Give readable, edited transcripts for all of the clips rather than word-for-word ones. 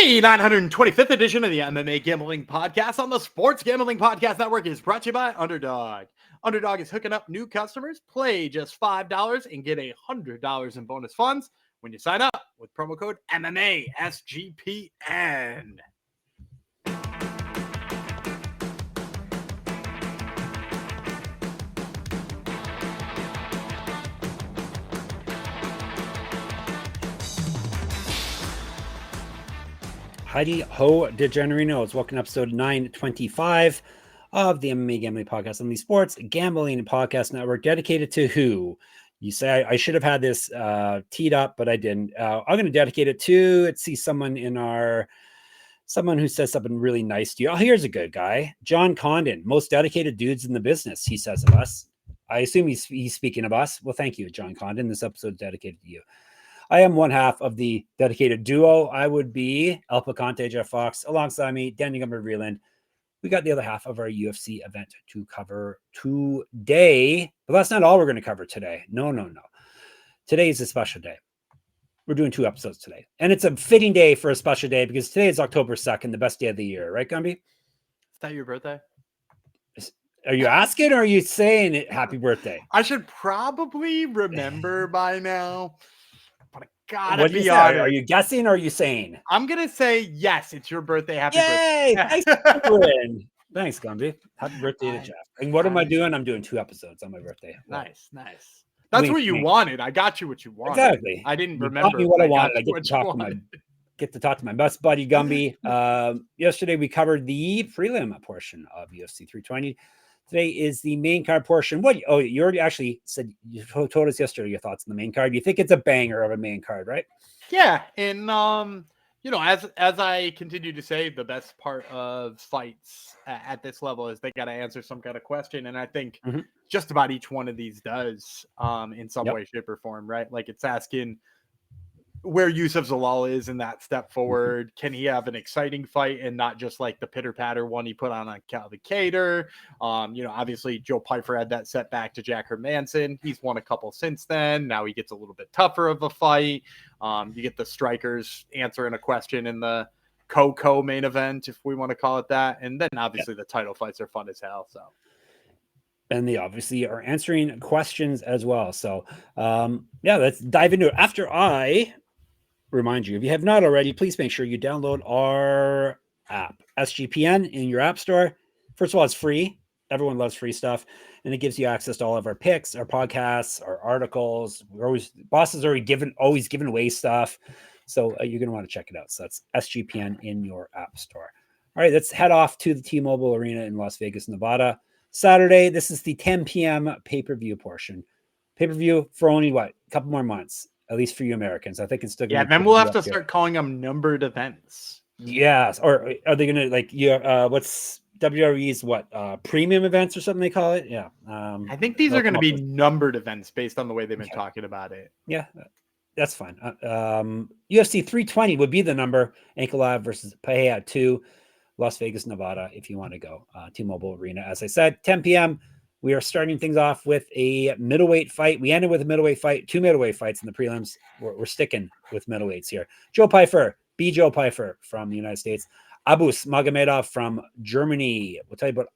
The 925th edition of the MMA Gambling Podcast on the Sports Gambling Podcast Network is brought to you by Underdog. Underdog is hooking up new customers. Play just $5 and get $100 in bonus funds when you sign up with promo code MMA SGPN. Heidi Ho DeGenerinos. Welcome to episode 925 of the MMA Gambling Podcast on the Sports Gambling Podcast Network, dedicated to who? You say I should have had this teed up, but I didn't. I'm going to dedicate it to, let's see, someone who says something really nice to you. Oh, here's a good guy. John Condon, most dedicated dudes in the business, he says of us. I assume he's speaking of us. Well, thank you, John Condon. This episode is dedicated to you. I am one half of the dedicated duo. I would be El Picante, Jeff Fox, alongside me, Danny Gumber-Vreeland. We got the other half of our UFC event to cover today, but that's not all we're going to cover today. No. Today is a special day. We're doing 2 episodes today, and it's a fitting day for a special day because today is October 2nd, the best day of the year, right, Gumby? Is that your birthday? Are you asking or are you saying it? Happy birthday? I should probably remember by now. Gotta what do you say? Are you guessing or are you saying? I'm gonna say yes. It's your birthday. Happy Yay! birthday! Thanks, Gumby. Happy birthday to Jeff. And what am I doing? I'm doing 2 episodes on my birthday. Nice. That's what you wanted. I got you what you wanted. Exactly. I didn't remember me what I wanted. I get to talk to my best buddy Gumby. Yesterday we covered the prelim portion of UFC 320. Today is the main card portion. You already actually said, you told us yesterday your thoughts on the main card. You think it's a banger of a main card, right? Yeah. And, as I continue to say, the best part of fights at this level is they got to answer some kind of question. And I think just about each one of these does in some way, shape, or form, right? Like it's asking where Youssef Zalal is in that step forward. Can he have an exciting fight and not just like the pitter patter one he put on Calvin Kattar? Obviously Joe Pyfer had that setback to Jack Hermanson. He's won a couple since then. Now he gets a little bit tougher of a fight. You get the strikers answering a question in the co-main event, if we want to call it that. And then obviously the title fights are fun as hell. So. And they obviously are answering questions as well. So let's dive into it. After I remind you, if you have not already, please make sure you download our app, SGPN, in your app store. First of all, it's free. Everyone loves free stuff. And it gives you access to all of our picks, our podcasts, our articles. Boss is always giving away stuff. So you're going to want to check it out. So that's SGPN in your app store. All right, let's head off to the T-Mobile Arena in Las Vegas, Nevada. Saturday, this is the 10 p.m. pay-per-view portion. Pay-per-view for only, a couple more months, at least for you Americans. I think it's still going to be. Yeah, then we'll have to start calling them numbered events. Yes. Or are they going to, what's WWE's, premium events or something they call it? Yeah. I think these are going to be numbered events based on the way they've been talking about it. Yeah, that's fine. UFC 320 would be the number. Ankalaev versus Pereira 2. Las Vegas, Nevada, if you want to go. T-Mobile Arena, as I said, 10 p.m. We are starting things off with a middleweight fight. We ended with a middleweight fight, 2 middleweight fights in the prelims. We're sticking with middleweights here. Joe Pyfer from the United States. Abus Magomedov from Germany. We'll tell you about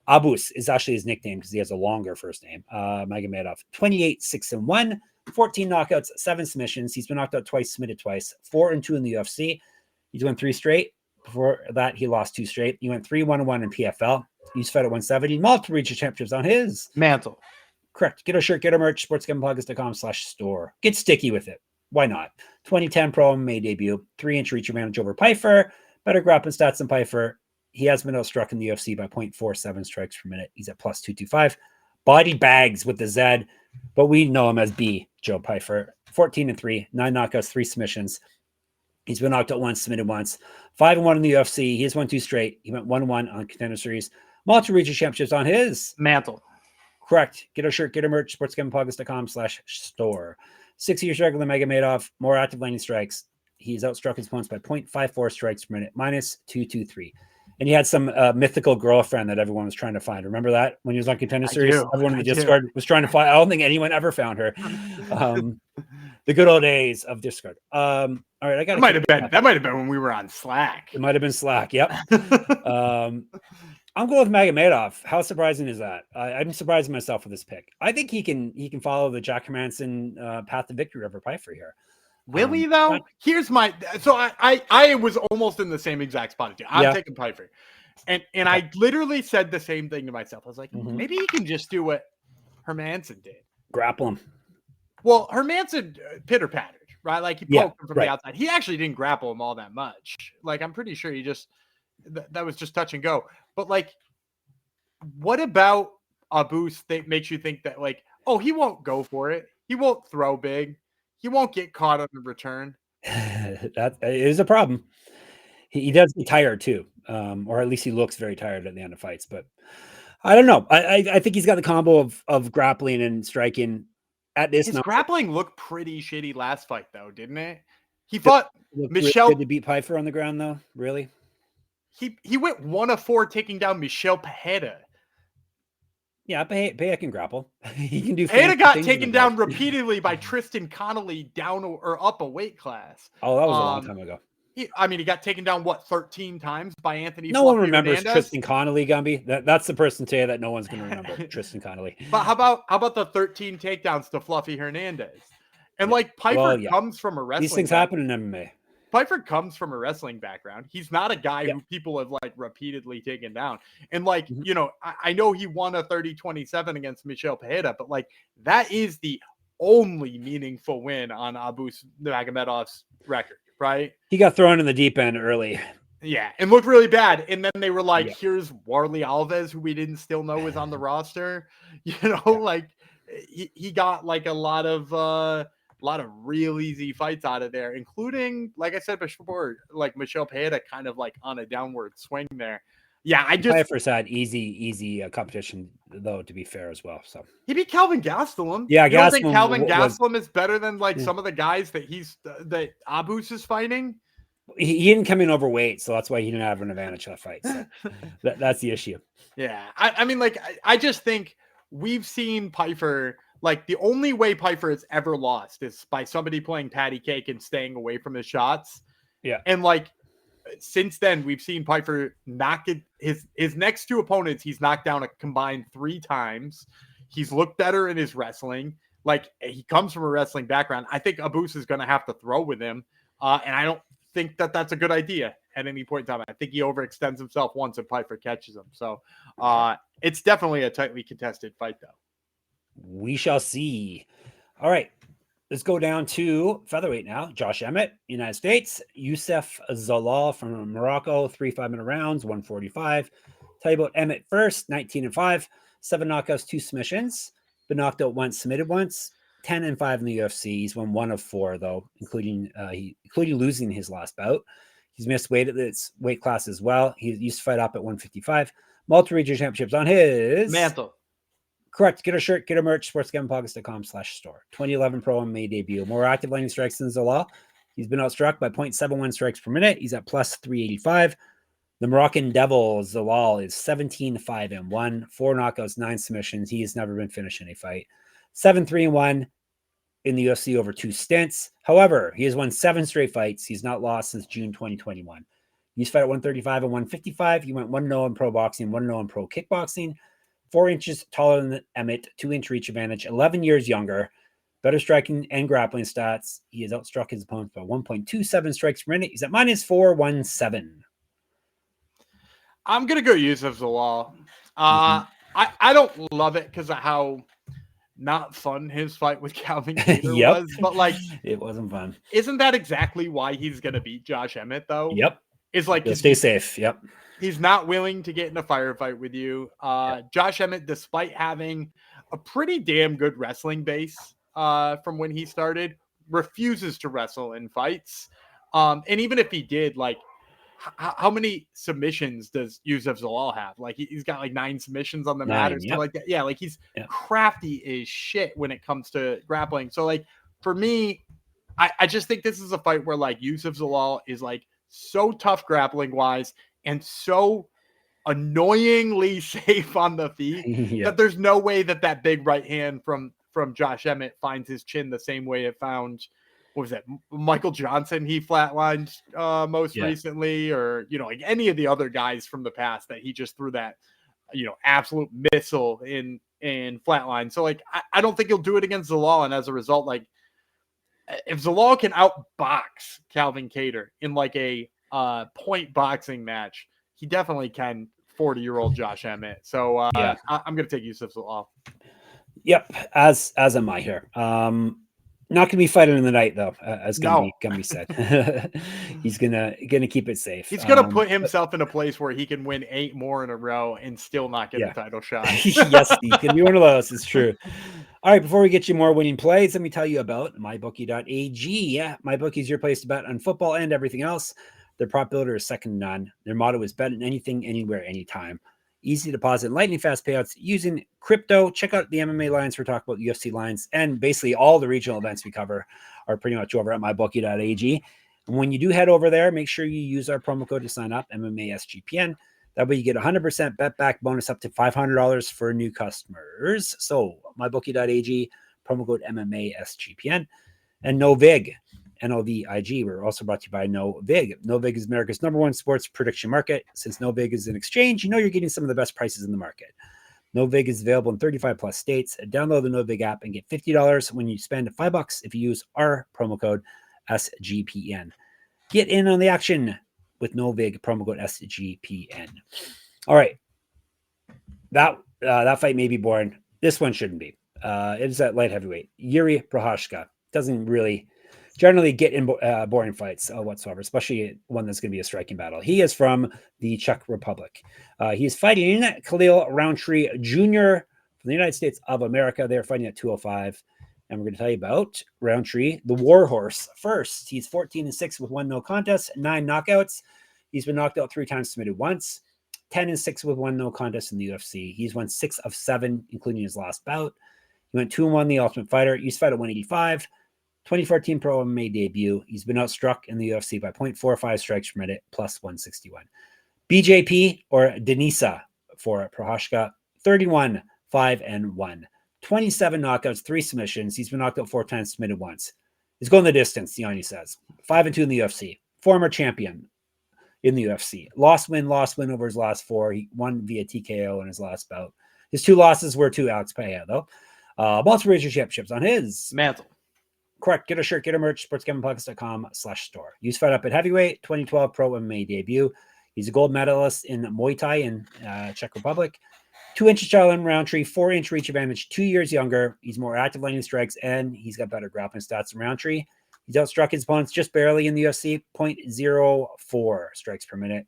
Abus is actually his nickname because he has a longer first name. Magomedov, 28-6-1, 14 knockouts, 7 submissions. He's been knocked out twice, submitted twice, 4-2 in the UFC. He's won 3 straight. Before that, he lost 2 straight. He went 3-1-1 in PFL. He's fed at 170. Multiple regional championships on his mantle. Correct. Get our shirt, get our merch, sportsgamblingpodcast.com/store. Get sticky with it. Why not? 2010 Pro MMA debut, 3-inch reach advantage over Pyfer. Better grappling stats than Pyfer. He has been outstruck in the UFC by 0.47 strikes per minute. He's at plus 225. Body bags with the Z, but we know him as B. Joe Pyfer. 14-3, 9 knockouts, 3 submissions. He's been knocked out once, submitted once. 5-1 in the UFC. He has won 2 straight. He went 1-1 on Contender Series. Multiple regional championships on his mantle. Correct. Get our shirt, get our merch, sportsgamblingpodcast.com/store. 6 years regular Magomedov, more active landing strikes. He's outstruck his opponents by 0.54 strikes per minute, minus 223. And he had some mythical girlfriend that everyone was trying to find. Remember that when he was on Contender Series? Everyone in the Discord was trying to find. I don't think anyone ever found her. The good old days of Discord. All right, I got. That might have been when we were on Slack. It might have been Slack. Yep. I'm going with Magomedov. How surprising is that? I'm surprising myself with this pick. I think he can follow the Jack Hermansson path to victory over Pyfer here. Will he though? Here's my I was almost in the same exact spot as you. I'm taking Pyfer. And I literally said the same thing to myself. I was like, maybe he can just do what Hermansson did. Grapple him. Well, Hermansson pitter-pattered, right? Like he poked him from the outside. He actually didn't grapple him all that much. Like I'm pretty sure he just that was just touch and go. But like, what about Abus makes you think that like, oh, he won't go for it. He won't throw big. He won't get caught on the return. That is a problem. He does get tired too, or at least he looks very tired at the end of fights. But I don't know. I think he's got the combo of grappling and striking. At this, his grappling looked pretty shitty last fight, though, didn't it? He fought Michel to beat Pyfer on the ground, though. Really? He went 1 of 4 taking down Michel Pereira. Yeah, Pereira can grapple. He can do. Pereira got taken down repeatedly by Tristan Connolly down or up a weight class. Oh, that was a long time ago. He got taken down 13 times by Anthony. No one remembers Tristan Connolly, Gumby. That's the person today that no one's going to remember. Tristan Connolly. But how about the 13 takedowns to Fluffy Hernandez? And like Pyfer comes from a wrestling. These things happen in MMA. Pyfer comes from a wrestling background. He's not a guy who people have like repeatedly taken down. And like, I know he won a 30-27 against Michel Pereira, but like that is the only meaningful win on Abus Magomedov's record, right? He got thrown in the deep end early. Yeah, and looked really bad. And then they were like, here's Warley Alves, who we didn't still know was on the roster. Like he got like a lot of real easy fights out of there, including, like I said before, like Michel Pereira kind of like on a downward swing there. Yeah, Pyfer's had easy competition though, to be fair as well. So he beat Calvin Gastelum. Yeah, you don't think Calvin Gastelum is better than like some of the guys that Abus is fighting? He didn't come in overweight, so that's why he didn't have an advantage in that fight. So that's the issue. Yeah, I mean, like I just think we've seen Pyfer. Like the only way Pyfer has ever lost is by somebody playing patty cake and staying away from his shots. Yeah, and like. Since then, we've seen Pyfer knock it. His next 2 opponents, he's knocked down a combined 3 times. He's looked better in his wrestling. Like he comes from a wrestling background. I think Abus is going to have to throw with him, and I don't think that that's a good idea at any point in time. I think he overextends himself once if Pyfer catches him. So it's definitely a tightly contested fight, though. We shall see. All right. Let's go down to featherweight now. Josh Emmett, United States. Youssef Zalal from Morocco, 3 5-minute rounds, 145. Tell you about Emmett first, 19-5, 7 knockouts, 2 submissions. Been knocked out once, submitted once. 10-5 in the UFC. He's won 1 of 4 though, including losing his last bout. He's missed weight at this weight class as well. He used to fight up at 155. Multi-regional championships on his mantle. Correct. Get a shirt, get a merch, sportsgamblingpockets.com/store. 2011 Pro MMA debut. More active landing strikes than Zalal. He's been outstruck by 0.71 strikes per minute. He's at plus 385. The Moroccan Devil, Zalal, is 17-5-1. 4 knockouts, 9 submissions. He has never been finished in a fight. 7-3-1 in the UFC over 2 stints. However, he has won 7 straight fights. He's not lost since June 2021. He used to fight at 135 and 155. He went 1-0 in pro boxing, 1-0 in pro kickboxing. 4 inches taller than Emmett, 2-inch reach advantage, 11 years younger, better striking and grappling stats. He has outstruck his opponents by 1.27 strikes per minute. He's at minus 417. I'm going to go Youssef Zalal. I don't love it because of how not fun his fight with Calvin Kattar was, but like it wasn't fun. Isn't that exactly why he's going to beat Josh Emmett though? Yep. It's like stay safe. Yep. He's not willing to get in a firefight with you. Josh Emmett, despite having a pretty damn good wrestling base from when he started, refuses to wrestle in fights. And even if he did, like, how many submissions does Youssef Zalal have? Like, he's got like 9 submissions on the mat or something like that. Yeah, like he's crafty as shit when it comes to grappling. So, like, for me, I just think this is a fight where like Youssef Zalal is like so tough grappling wise and so annoyingly safe on the feet that there's no way that big right hand from Josh Emmett finds his chin the same way it found, what was that, Michael Johnson he flatlined most recently, or, you know, like any of the other guys from the past that he just threw that, you know, absolute missile in flatline. So like, I don't think he'll do it against Zalal. And as a result, like, if Zalal can outbox Calvin Kattar in like a point boxing match, he definitely can 40-year-old Josh Emmett. So I'm going to take Youssef Zalal. Yep, as am I here. Not gonna be fighting in the night though, as gonna be said. He's gonna keep it safe. He's gonna put himself in a place where he can win 8 more in a row and still not get a title shot. Yes, he's gonna be one of those. It's true. All right, before we get you more winning plays, let me tell you about mybookie.ag. Yeah, MyBookie is your place to bet on football and everything else. Their prop builder is second to none. Their motto is bet on anything, anywhere, anytime. Easy deposit, lightning fast payouts using crypto. Check out the MMA lines. We're talking about UFC lines, and basically all the regional events we cover are pretty much over at mybookie.ag. And when you do head over there, make sure you use our promo code to sign up, MMA SGPN. That way you get 100% bet back bonus up to $500 for new customers. So mybookie.ag, promo code MMA SGPN, and NoVig. NOVIG. We're also brought to you by NoVig. NoVig is America's #1 sports prediction market. Since NoVig is an exchange, you know you're getting some of the best prices in the market. NoVig is available in 35 plus states. Download the NoVig app and get $50 when you spend $5 if you use our promo code SGPN. Get in on the action with NoVig, promo code SGPN. All right. That fight may be boring. This one shouldn't be. It is at light heavyweight. Jiri Prochazka doesn't really generally get in boring fights whatsoever, especially one that's going to be a striking battle. He is from the Czech Republic. He's fighting Khalil Rountree Jr. from the United States of America. They're fighting at 205. And we're going to tell you about Rountree, the warhorse. First, he's 14-6 with 1 no contest, 9 knockouts. He's been knocked out 3 times, submitted once. 10-6 with 1 no contest in the UFC. He's won 6 of 7, including his last bout. He went 2-1 the Ultimate Fighter. Used to fight at 185. 2014 Pro MMA debut. He's been outstruck in the UFC by 0.45 strikes per minute, plus 161. BJP or Denisa for Prochazka, 31-5-1. 27 knockouts, 3 submissions. He's been knocked out 4 times, submitted once. He's going the distance, Yanni says. 5-2 in the UFC. Former champion in the UFC. Lost win over his last 4. He won via TKO in his last bout. His 2 losses were to Alex Pereira, though. Multiple regional championships on his mantle. Correct. Get a shirt, get a merch, sportsgamblingpodcast.com/store. Use fight up at heavyweight, 2012 Pro MMA debut. He's a gold medalist in Muay Thai in Czech Republic. 2-inch taller than Rountree, 4-inch reach advantage, 2 years younger. He's more active landing strikes, and he's got better grappling stats than Rountree. He's outstruck his opponents just barely in the UFC, 0.04 strikes per minute.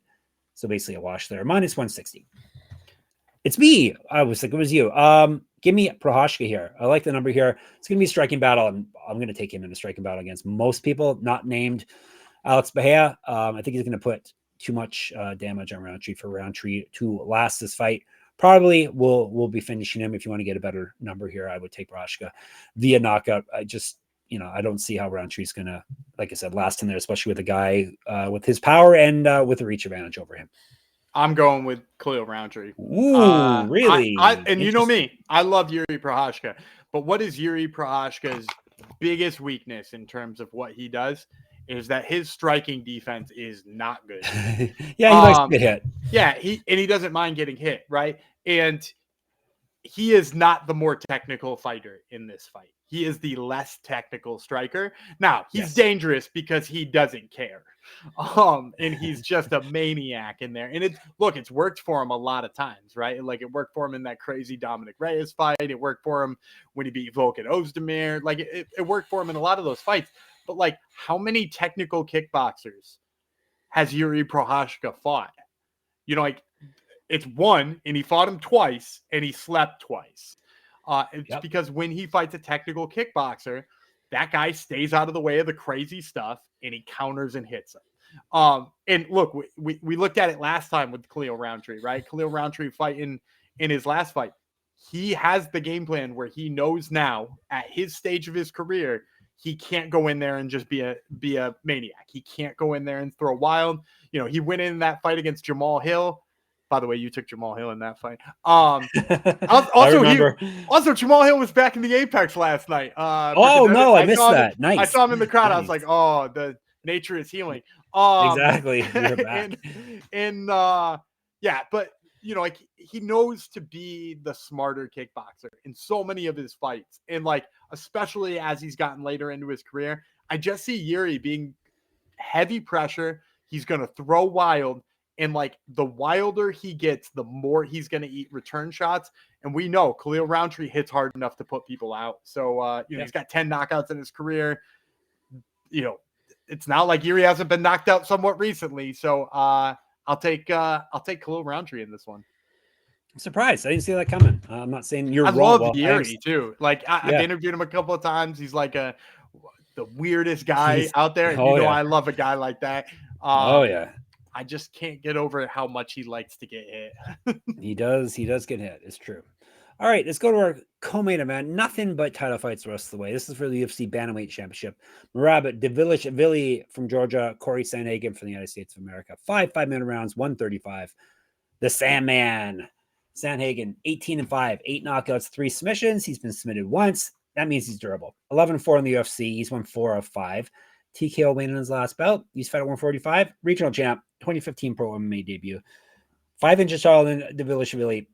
So basically a wash there, minus 160. It's me. I was like, it was you. Give me Prochazka here. I like the number here. It's going to be a striking battle, and I'm going to take him in a striking battle against most people, not named Alex Pereira. I think he's going to put too much damage on Rountree for Rountree to last this fight. Probably we'll be finishing him. If you want to get a better number here, I would take Prochazka via knockout. I just, I don't see how Rountree's going to, like I said, last in there, especially with a guy with his power and with a reach advantage over him. I'm going with Khalil Rountree. Ooh, really? And you know me, I love Jiri Prochazka. But what is Jiri Prochazka's biggest weakness in terms of what he does is that his striking defense is not good. Yeah, he likes to get hit. Yeah, he doesn't mind getting hit, right? And he is not the more technical fighter in this fight. He is the less technical striker. Now, he's dangerous because he doesn't care. And he's just a maniac in there. And it's worked for him a lot of times, right? Like it worked for him in that crazy Dominic Reyes fight. It worked for him when he beat Volkan Ozdemir. Like it worked for him in a lot of those fights. But like, how many technical kickboxers has Jiri Prochazka fought? It's one, and he fought him twice, and he slept twice. It's because when he fights a technical kickboxer, that guy stays out of the way of the crazy stuff, and he counters and hits him. And look, we looked at it last time with Khalil Rountree, right? Khalil Rountree fighting in his last fight. He has the game plan where he knows now, at his stage of his career, he can't go in there and just be a maniac. He can't go in there and throw wild. He went in that fight against Jamal Hill. By the way, you took Jamal Hill in that fight. I remember. Also, Jamal Hill was back in the Apex last night. Oh no, I missed that. Nice. I saw him in the crowd. Nice. I was like, oh, the nature is healing. Exactly. You're back. Yeah, but like he knows to be the smarter kickboxer in so many of his fights, and like especially as he's gotten later into his career, I just see Jiri being heavy pressure. He's gonna throw wild. And like the wilder he gets, the more he's going to eat return shots. And we know Khalil Rountree hits hard enough to put people out. So, he's got 10 knockouts in his career. It's not like Jiri hasn't been knocked out somewhat recently. So I'll take Khalil Rountree in this one. I'm surprised. I didn't see that coming. I'm not saying you're I wrong. love Jiri too. Like I've interviewed him a couple of times. He's like the weirdest guy out there. And I love a guy like that. I just can't get over how much he likes to get hit. He does get hit. It's true. All right, let's go to our co-main event. Nothing but title fights the rest of the way. This is for the UFC Bantamweight Championship. Merab Dvalishvili from Georgia, Cory Sandhagen from the United States of America. 5-minute rounds, 135. The Sandman. Sandhagen, 18-5, 8 knockouts, 3 submissions. He's been submitted once. That means he's durable. 11-4 in the UFC. He's won 4 of 5. TKO win in his last bout. He's fought at 145. Regional champ, 2015 pro MMA debut. 5 inches taller than Dvalishvili,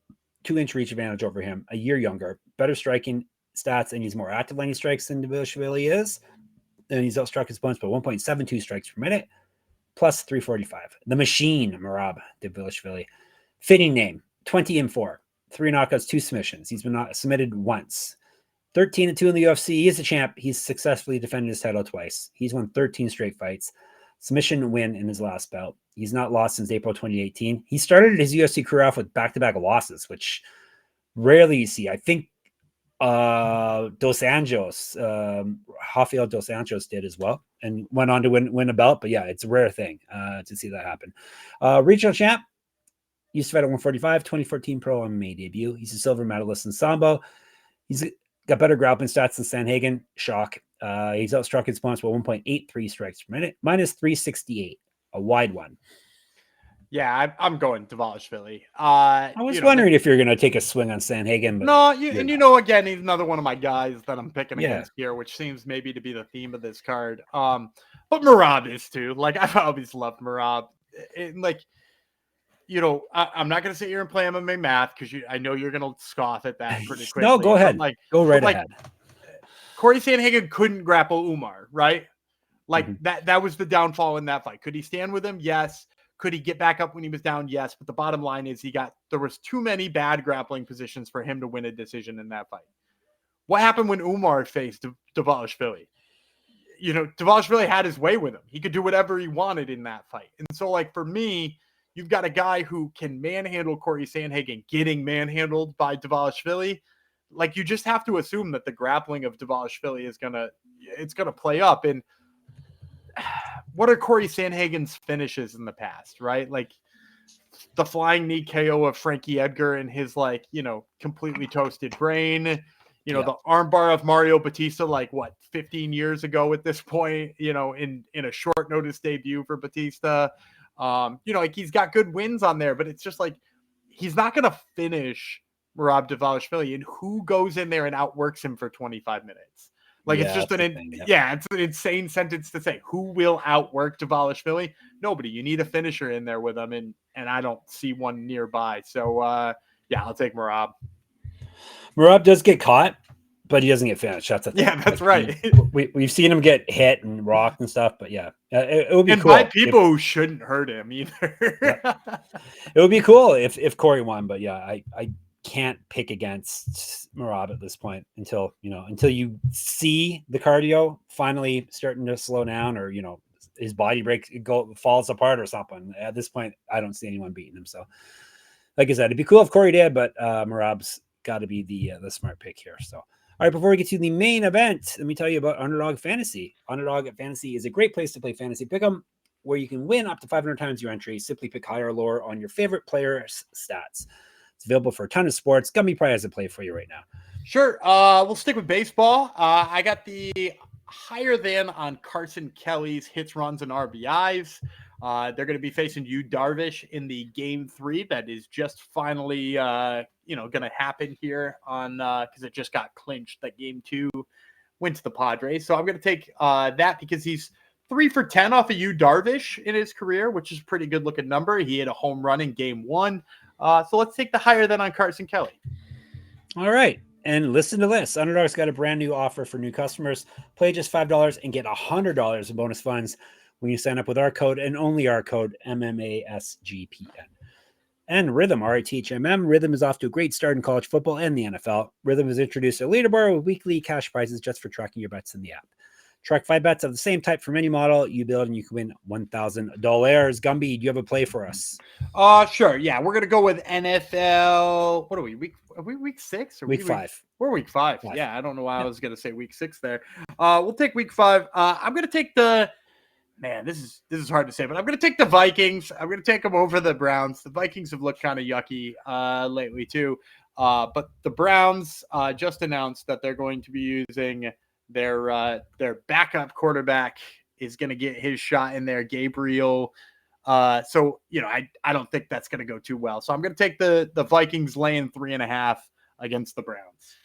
2-inch reach advantage over him. A year younger, better striking stats, and he's more active when he strikes than Dvalishvili is. And he's outstruck his opponents by 1.72 strikes per minute, plus 345. The Machine, Merab Dvalishvili. Fitting name, 20-4. 3 knockouts, 2 submissions. He's been not submitted once. 13-2 in the UFC. He is a champ. He's successfully defended his title twice. He's won 13 straight fights. Submission win in his last bout. He's not lost since April 2018. He started his UFC career off with back-to-back losses, which rarely you see. I think Dos Anjos, Rafael Dos Anjos did as well and went on to win a belt. But yeah, it's a rare thing to see that happen. Regional champ. Used to fight at 145, 2014 pro MMA debut. He's a silver medalist in Sambo. He's got better grappling stats than Sandhagen. Shock. He's outstruck his opponents by 1.83 strikes per minute. Minus 368. A wide one. Yeah, I'm going Dvalishvili. I was wondering if you're going to take a swing on Sandhagen. But no, again, he's another one of my guys that I'm picking against here, which seems maybe to be the theme of this card. But Merab is too. Like, I've always loved Merab. I'm not going to sit here and play MMA math because I know you're going to scoff at that pretty quickly. No, go ahead. Go right ahead. Cory Sandhagen couldn't grapple Umar, right? That was the downfall in that fight. Could he stand with him? Yes. Could he get back up when he was down? Yes. But the bottom line is there was too many bad grappling positions for him to win a decision in that fight. What happened when Umar faced Dvalishvili? Dvalishvili had his way with him. He could do whatever he wanted in that fight. And so, for me, you've got a guy who can manhandle Cory Sandhagen getting manhandled by Dvalishvili. You just have to assume that the grappling of Dvalishvili is gonna play up. And what are Cory Sandhagen's finishes in the past, right? The flying knee KO of Frankie Edgar and his completely toasted brain. The armbar of Mario Batista, 15 years ago at this point, in a short notice debut for Batista. He's got good wins on there, but it's just he's not going to finish Merab Dvalishvili. And who goes in there and outworks him for 25 minutes? It's just it's an insane sentence to say. Who will outwork Dvalishvili? Nobody. You need a finisher in there with him, and I don't see one nearby. So I'll take Merab. Merab does get caught, but he doesn't get finished. That's the thing. Yeah, that's right. We've seen him get hit and rocked and stuff, but it would be cool. By people who shouldn't hurt him either. It would be cool if Cory won, but I can't pick against Merab at this point until you see the cardio finally starting to slow down, or his body falls apart or something. At this point, I don't see anyone beating him. So, like I said, it'd be cool if Cory did, but Merab's got to be the smart pick here. So, all right, before we get to the main event, let me tell you about Underdog Fantasy. Underdog Fantasy is a great place to play fantasy pick'em, where you can win up to 500 times your entry. Simply pick higher or lower on your favorite player's stats. It's available for a ton of sports. Gummy probably has a play for you right now. Sure. We'll stick with baseball. I got the higher than on Carson Kelly's hits, runs, and RBIs. They're going to be facing Yu Darvish in the game 3 that is just finally, going to happen here on because it just got clinched that game 2 went to the Padres. So I'm going to take that because he's 3 for 10 off of Yu Darvish in his career, which is a pretty good looking number. He hit a home run in game 1. So let's take the higher than on Carson Kelly. All right. And listen to this. Underdog's got a brand new offer for new customers. Play just $5 and get $100 in bonus funds when you sign up with our code and only our code MMASGPN. And Rhythm, RITHMM. Rhythm is off to a great start in college football and the NFL. Rhythm has introduced a leaderboard with weekly cash prizes just for tracking your bets in the app. Track 5 bets of the same type from any model you build, and you can win $1,000. Gumby, do you have a play for us? Sure. Yeah, we're gonna go with NFL. What are we? Are we week 6 or week 5? We're week 5. Yeah, I don't know why I was gonna say week 6 there. We'll take week 5. I'm gonna take the. Man, this is hard to say, but I'm gonna take the Vikings. I'm gonna take them over the Browns. The Vikings have looked kind of yucky lately too, but the Browns just announced that they're going to be using their backup quarterback is going to get his shot in there, Gabriel. So I don't think that's going to go too well. So I'm going to take the Vikings laying 3.5 against the Browns.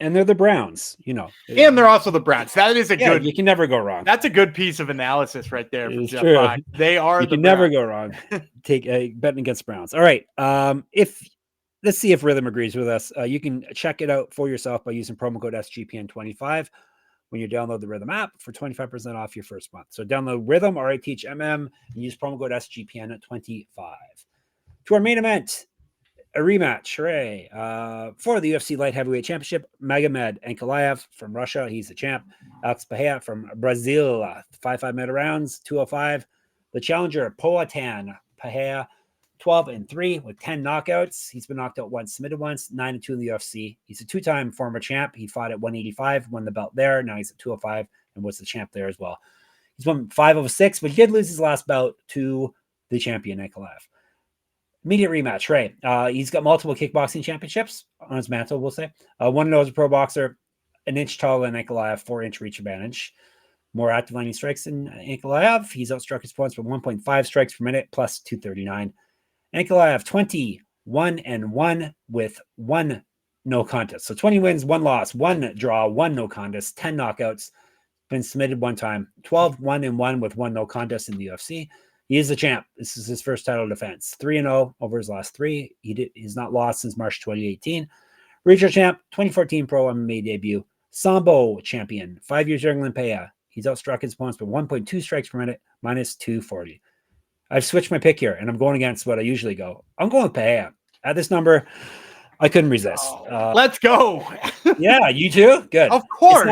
And they're the Browns, and they're also the Browns. That is good. You can never go wrong. That's a good piece of analysis right there. It's true. They are. You can never go wrong. Take betting against Browns. All right. Let's see if Rhythm agrees with us. You can check it out for yourself by using promo code SGPN25 when you download the Rhythm app for 25% off your first month. So download Rhythm, RITHMM, and use promo code SGPN at 25. To our main event, a rematch, hooray, for the UFC Light Heavyweight Championship. Magomed Ankalaev from Russia, he's the champ. Alex Pereira from Brazil, 5-5-minute rounds, 205. The challenger, Poatan Pereira, 12-3 with 10 knockouts. He's been knocked out once, submitted once, 9-2 in the UFC. He's a 2-time former champ. He fought at 185, won the belt there. Now he's at 205 and was the champ there as well. He's won 5 of 6, but he did lose his last bout to the champion, Ankalaev. Immediate rematch, right? He's got multiple kickboxing championships on his mantle, we'll say. 1-0 as a pro boxer, an inch taller than Ankalaev, 4-inch reach advantage. More active lining strikes than Ankalaev. He's outstruck his opponents with 1.5 strikes per minute, plus 239. Ankalaev, 21-1 with 1 no contest. So 20 wins, 1 loss, 1 draw, 1 no contest, 10 knockouts. Been submitted 1 time. 12-1-1 with 1 no contest in the UFC. He is the champ. This is his first title defense. 3-0 over his last 3. He's not lost since March 2018. Regional champ, 2014 pro MMA debut. Sambo champion, 5 years younger than Pereira. He's outstruck his opponents by 1.2 strikes per minute, minus 240. I've switched my pick here, and I'm going against what I usually go. I'm going with Pereira. At this number, I couldn't resist. Let's go. Yeah, you too? Good. Of course.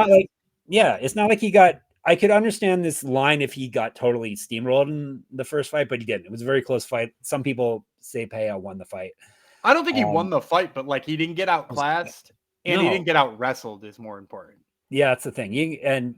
It's not like he got... I could understand this line if he got totally steamrolled in the first fight, but he didn't. It was a very close fight. Some people say Pereira won the fight. I don't think he won the fight, but he didn't get outclassed and he didn't get out wrestled is more important. Yeah, that's the thing. And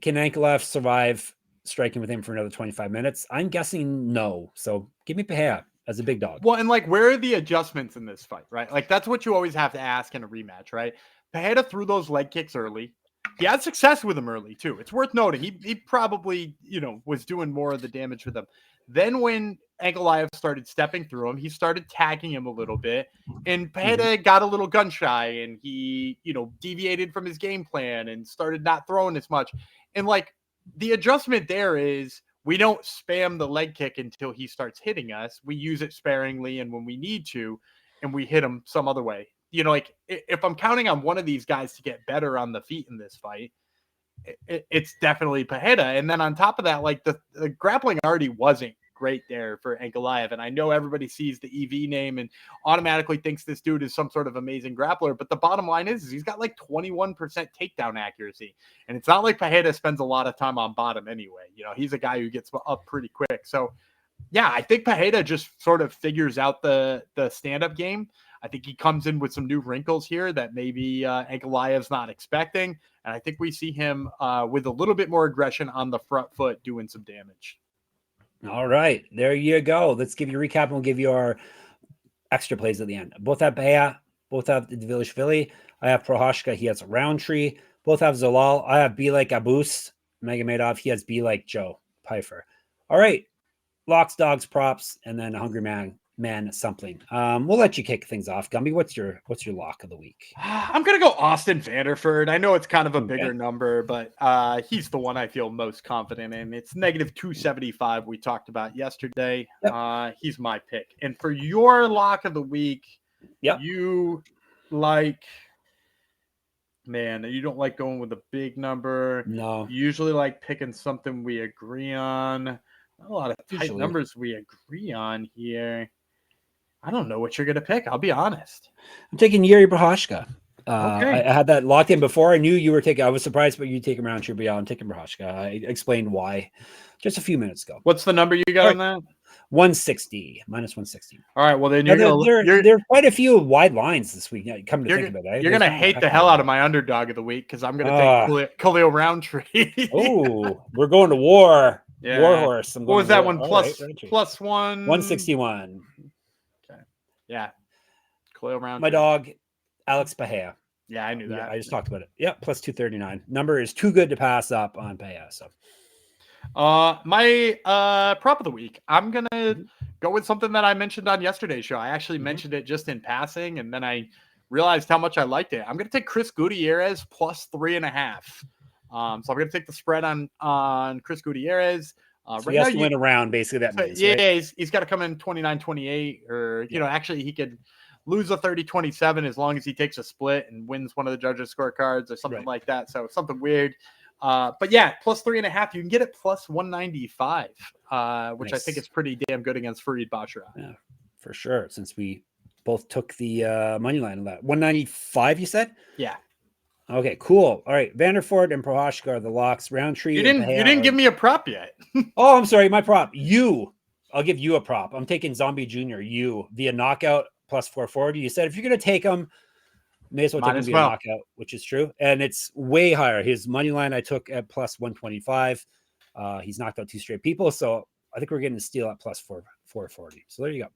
can Ankalaev survive striking with him for another 25 minutes? I'm guessing no. So give me Pereira as a big dog. Well, and where are the adjustments in this fight, right? That's what you always have to ask in a rematch, right? Pereira threw those leg kicks early. He had success with them early too. It's worth noting. He probably, was doing more of the damage with them. Then when Ankalaev started stepping through him, he started tagging him a little bit, and Pereira got a little gun shy, and he, deviated from his game plan and started not throwing as much. And the adjustment there is we don't spam the leg kick until he starts hitting us. We use it sparingly and when we need to, and we hit him some other way. If I'm counting on one of these guys to get better on the feet in this fight, it's definitely Pereira. And then on top of that, the grappling already wasn't great there for Ankalaev. And I know everybody sees the EV name and automatically thinks this dude is some sort of amazing grappler. But the bottom line is he's got 21% takedown accuracy. And it's not like Pereira spends a lot of time on bottom anyway. He's a guy who gets up pretty quick. So, yeah, I think Pereira just sort of figures out the stand-up game. I think he comes in with some new wrinkles here that maybe Ankalaev's not expecting. And I think we see him with a little bit more aggression on the front foot doing some damage. All right. There you go. Let's give you a recap and we'll give you our extra plays at the end. Both have Pereira. Both have Dvalishvili. I have Prochazka. He has a Rountree. Both have Zalal. I have B like Abus, Magomedov. He has B like Joe, Pyfer. All right. Locks, dogs, props, and then a hungry man something. We'll let you kick things off. Gumby, what's your lock of the week? I'm gonna go Austin Vanderford. I know it's kind of a bigger number, but he's the one I feel most confident in. It's -275 we talked about yesterday. Yep. He's my pick. And for your lock of the week, you like, man, you don't like going with a big number. No. You usually like picking something we agree on. Not a lot of tight numbers we agree on here. I don't know what you're going to pick. I'll be honest. I'm taking Yuri Prochazka. Okay. I had that locked in before. I knew you were taking. I was surprised, but you take him Rountree. But yeah, I'm taking Prochazka. I explained why just a few minutes ago. What's the number you got on that? 160, -160. All right. Well, then there are quite a few wide lines this week. Come to think of it, right? You're going to hate the hell out of my underdog of the week because I'm going to take Khalil Rountree. Oh, we're going to war. Yeah. Warhorse. What was that one? Plus 161. Yeah. Khalil Rountree. My dog, Alex Pereira. Yeah, I knew that. Yeah, I just talked about it. Yeah, +239. Number is too good to pass up on Pereira. So, my prop of the week. I'm gonna go with something that I mentioned on yesterday's show. I actually mentioned it just in passing, and then I realized how much I liked it. I'm gonna take Chris Gutierrez +3.5. So I'm gonna take the spread on Chris Gutierrez. So he has to win a round, basically. That means, yeah, right? he's got to come in 29-28, or you know, actually he could lose a 30-27 as long as he takes a split and wins one of the judges' scorecards or something like that. So something weird. But yeah, +3.5. You can get it +195, which I think is pretty damn good against Farid Basharat. Yeah, for sure. Since we both took the money line on that 195, you said? Yeah. Okay, cool. All right, Vanderford and Prochazka are the locks. Rountree. You didn't give me a prop yet. Oh, I'm sorry. My prop. I'll give you a prop. I'm taking Zombie Jr. Via knockout +440. You said if you're going to take him, may as well take him via knockout, which is true. And it's way higher. His money line I took at +125. He's knocked out 2 straight people. So I think we're getting a steal at +440. So there you go.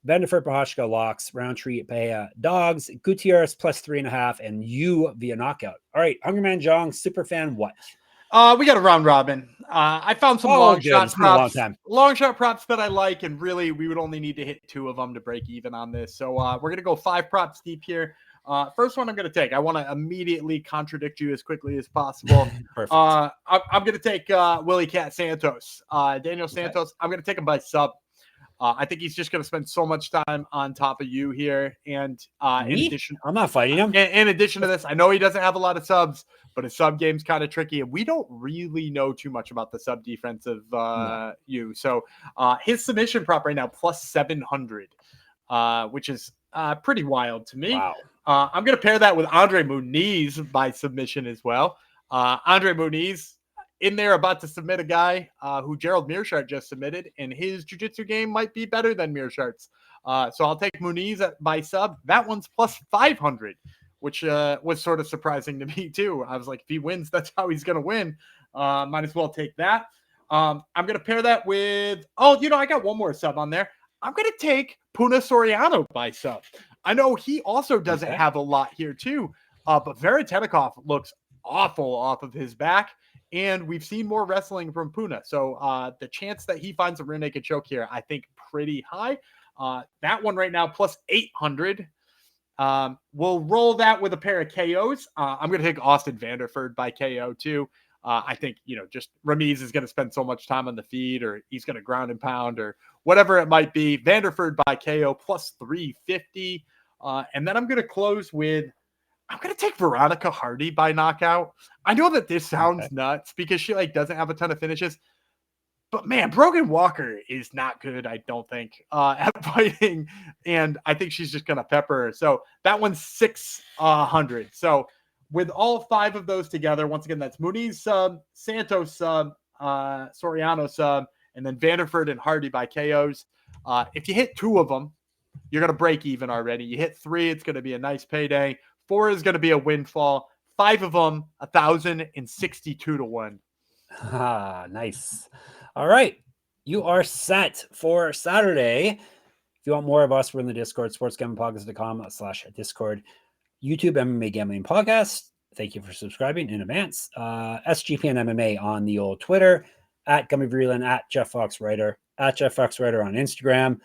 Vanderford, Prochazka, locks. Rountree, Pereira, dogs. Gutierrez +3.5, and you via knockout. All right, Hungry Man Jong, super fan. What? We got a round robin. I found some long shot props that I like, and really we would only need to hit 2 of them to break even on this. So we're gonna go 5 props deep here. First one I'm gonna take. I want to immediately contradict you as quickly as possible. Perfect. I'm gonna take Willie Cat Santos. Daniel Santos. I'm gonna take him by sub. I think he's just going to spend so much time on top of you here. And in addition, I'm not fighting him. In addition to this, I know he doesn't have a lot of subs, but his sub game's kind of tricky. And we don't really know too much about the sub defense of you. So his submission prop right now, +700, which is pretty wild to me. Wow. I'm going to pair that with Andre Muniz by submission as well. Andre Muniz, in there about to submit a guy who Gerald Mearshart just submitted, and his jiu-jitsu game might be better than Mearshart's. So I'll take Muniz by sub. That one's +500, which was sort of surprising to me too. I was like, if he wins, that's how he's going to win. Might as well take that. I'm going to pair that with, I got one more sub on there. I'm going to take Puna Soriano by sub. I know he also doesn't have a lot here too, but Veretenikov looks awful off of his back. And we've seen more wrestling from Puna. So the chance that he finds a rear naked choke here, I think pretty high. That one right now, +800. We'll roll that with a pair of KOs. I'm going to take Austin Vanderford by KO too. I think, just Ramiz is going to spend so much time on the feed, or he's going to ground and pound, or whatever it might be. Vanderford by KO +350. And then I'm going to close with, I'm going to take Veronica Hardy by knockout. I know that this sounds nuts because she doesn't have a ton of finishes, but man, Brogan Walker is not good. I don't think at fighting. And I think she's just going to pepper her. So that one's 600. So with all 5 of those together, once again, that's Muniz sub, Santos sub, Soriano sub, and then Vanderford and Hardy by KOs. If you hit 2 of them, you're going to break even already. You hit 3, it's going to be a nice payday. 4 is going to be a windfall. 5 of them, 1,062 to 1. Nice. All right. You are set for Saturday. If you want more of us, we're in the Discord, sportsgamblingpodcast.com/Discord. YouTube MMA Gambling Podcast. thank you for subscribing in advance. SGPN MMA on the old Twitter, at Gummy Vreeland, at Jeff Fox Writer, at Jeff Fox Writer on Instagram.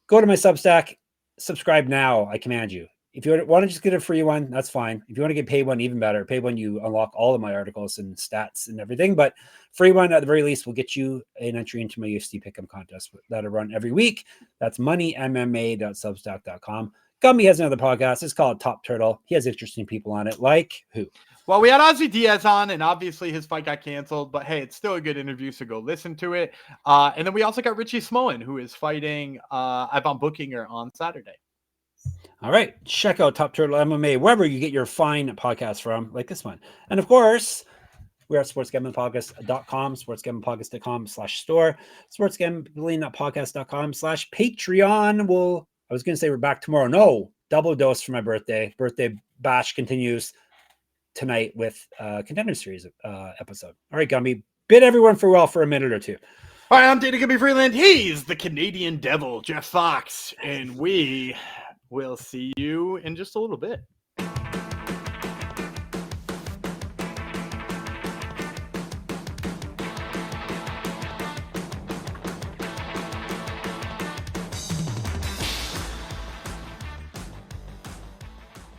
Go to my Substack, subscribe now. I command you. If you want to just get a free one, that's fine. If you want to get paid one, even better. Paid one, you unlock all of my articles and stats and everything. But free one, at the very least, will get you an entry into my UFC Pick'em contest that I run every week. That's moneymma.substack.com. Gumby has another podcast. It's called Top Turtle. He has interesting people on it, like who? Well, we had Ozzy Diaz on, and obviously his fight got canceled, but hey, it's still a good interview, so go listen to it. And then we also got Richie Smolin, who is fighting Ivan Bookinger on Saturday. All right. Check out Top Turtle MMA, wherever you get your fine podcasts from, like this one. And of course, we're at sportsgamblingpodcast.com, sportsgamblingpodcast.com/store, sportsgamblingpodcast.com/Patreon. I was going to say we're back tomorrow. No, double dose for my birthday. Birthday bash continues tonight with Contender Series episode. All right, Gumby, bid everyone farewell for a minute or two. All right, I'm Dana Gumby Vreeland. He's the Canadian Devil, Jeff Fox, and we will see you in just a little bit.